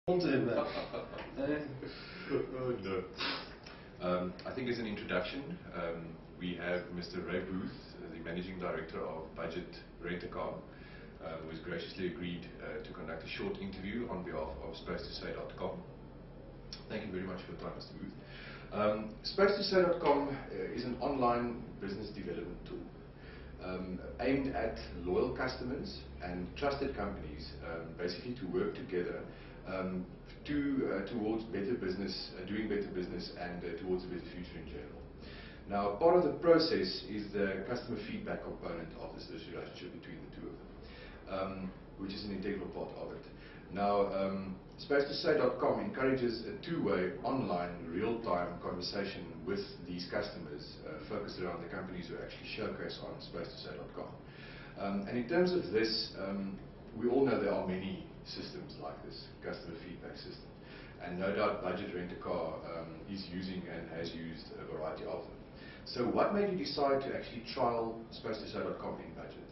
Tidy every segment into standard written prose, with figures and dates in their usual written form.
To him, man. Oh, no. I think as an introduction, we have Mr. RayBooth, the Managing Director of Budget24Jul09 who has graciously agreed to conduct a short interview on behalf of Supposed2Say.com. Thank you very much for your time, Mr. Booth. Supposed2Say.com is an online business development tool aimed at loyal customers and trusted companies, basically to work together towards better business, doing better business, and towards a better future in general. Now, part of the process is the customer feedback component of this relationship between the two of them, which is an integral part of it. Now, Supposed2Say.com encourages a two-way, online, real-time conversation with these customers, focused around the companies who actually showcase on Supposed2Say.com. And in terms of this, we all know there are many systems like this, customer feedback system. And no doubt Budget Rent a Car is using and has used a variety of them. So what made you decide to actually trial Supposed2Say.com in Budget?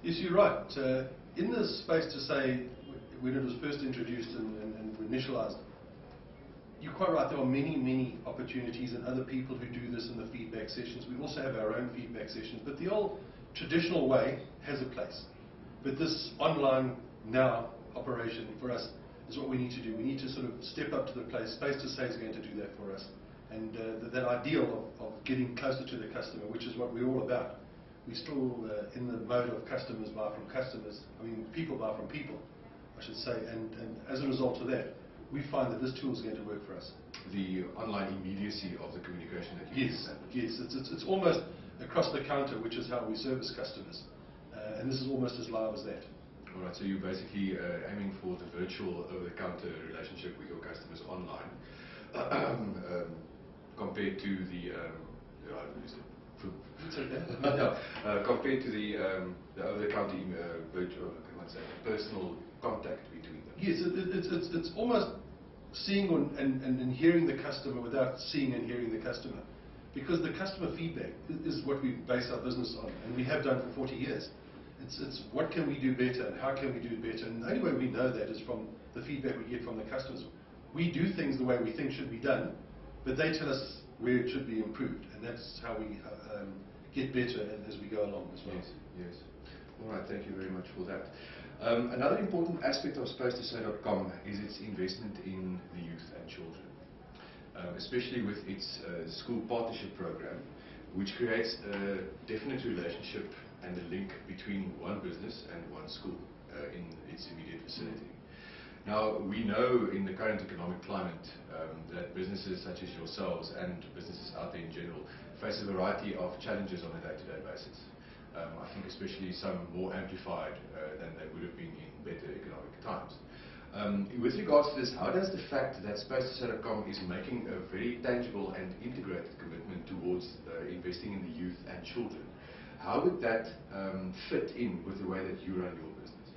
Yes, you're right. In the Supposed2Say, when it was first introduced and initialized, you're quite right, there are many opportunities and other people who do this in the feedback sessions. We also have our own feedback sessions, but the old traditional way has a place. But this online now operation for us is what we need to do. We need to sort of step up to the place. Supposed2Say is going to do that for us. And that ideal of getting closer to the customer, which is what we're all about. We're still in the mode of customers buy from customers. I mean, people buy from people, I should say. And as a result of that, we find that this tool is going to work for us. The online immediacy of the communication that you Yes, it's almost across the counter, which is how we service customers. And this is almost as live as that. All right, so you're basically aiming for the virtual over-the-counter relationship with your customers online, compared to the compared to the over-the-counter virtual, personal contact between them. Yes, it's almost seeing and hearing the customer without seeing and hearing the customer, because the customer feedback is what we base our business on, and we have done for 40 years. It's what can we do better and how can we do it better, and the only way we know that is from the feedback we get from the customers. We do things the way we think should be done, but they tell us where it should be improved, and that's how we get better as we go along as well. Yes. All right, thank you very much for that. Another important aspect of Supposed2Say.com is its investment in the youth and children, especially with its school partnership program, which creates a definite relationship and a link between one business and one school in its immediate vicinity. Now, we know in the current economic climate that businesses such as yourselves and businesses out there in general face a variety of challenges on a day-to-day basis. I think especially some more amplified than they would have been in better economic times. With regards to this, how does the fact that Supposed2Say.com is making a very tangible and integrated commitment towards investing in the youth and children, how would that fit in with the way that you run your business?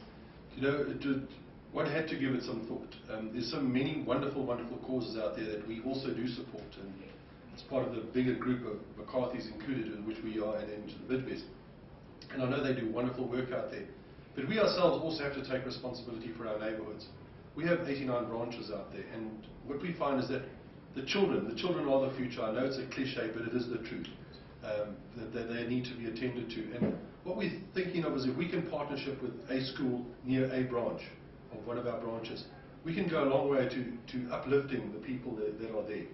You know, one had to give it some thought. There's so many wonderful causes out there that we also do support, and it's part of the bigger group of McCarthy's included, in which we are, and into the Bidvest. And I know they do wonderful work out there. But we ourselves also have to take responsibility for our neighborhoods. We have 89 branches out there, and what we find is that the children are the future. I know it's a cliche, but it is the truth. That they need to be attended to. And what we're thinking of is if we can partnership with a school near a branch of one of our branches, we can go a long way to uplifting the people that are there.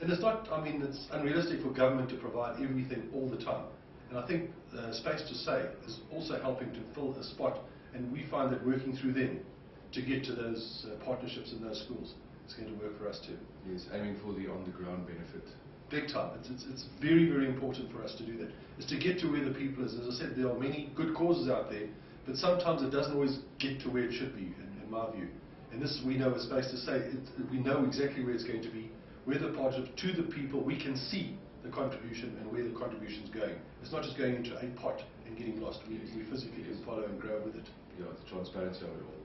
And it's not, I mean, it's unrealistic for government to provide everything all the time. And I think Supposed2Say is also helping to fill a spot, and we find that working through them to get to those partnerships in those schools is going to work for us too. Yes, aiming for the on-the-ground benefit. Big time. It's very important for us to do that. It's to get to where the people is. As I said, there are many good causes out there, but sometimes it doesn't always get to where it should be, in my view. And this we know is Supposed2Say. We know exactly where it's going to be. We're the partnership to the people. We can see the contribution and where the contribution is going. It's not just going into a pot and getting lost. We physically can follow and grow with it. Yeah, the transparency of it all.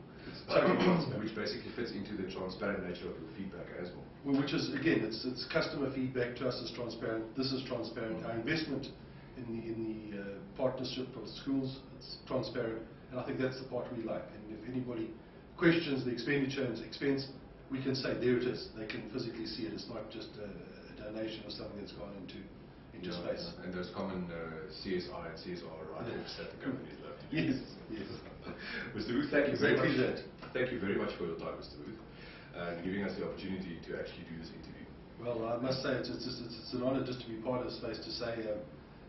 Which basically fits into the transparent nature of your feedback as well. Which is, again, it's customer feedback to us is transparent. This is transparent. Our investment in the partnership of schools, it's transparent. And I think that's the part we like. And if anybody questions the expenditure and expense, we can say, there it is. They can physically see it. It's not just a donation or something that's gone into space. And those common CSI and CSR write-offs that the companies love to do. Yes, yes. Mr. Booth, thank you very much. Exactly that. Thank you very much for your time, Mr. Booth, and giving us the opportunity to actually do this interview. Well, I must say it's an honour just to be part of the space, to say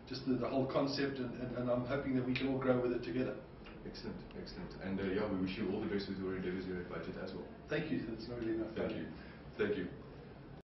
just the whole concept, and I'm hoping that we can all grow with it together. Excellent, excellent. And yeah, we wish you all the best with your endeavours here at Budget as well. Thank you. That's not really enough. Thank you. Thank you.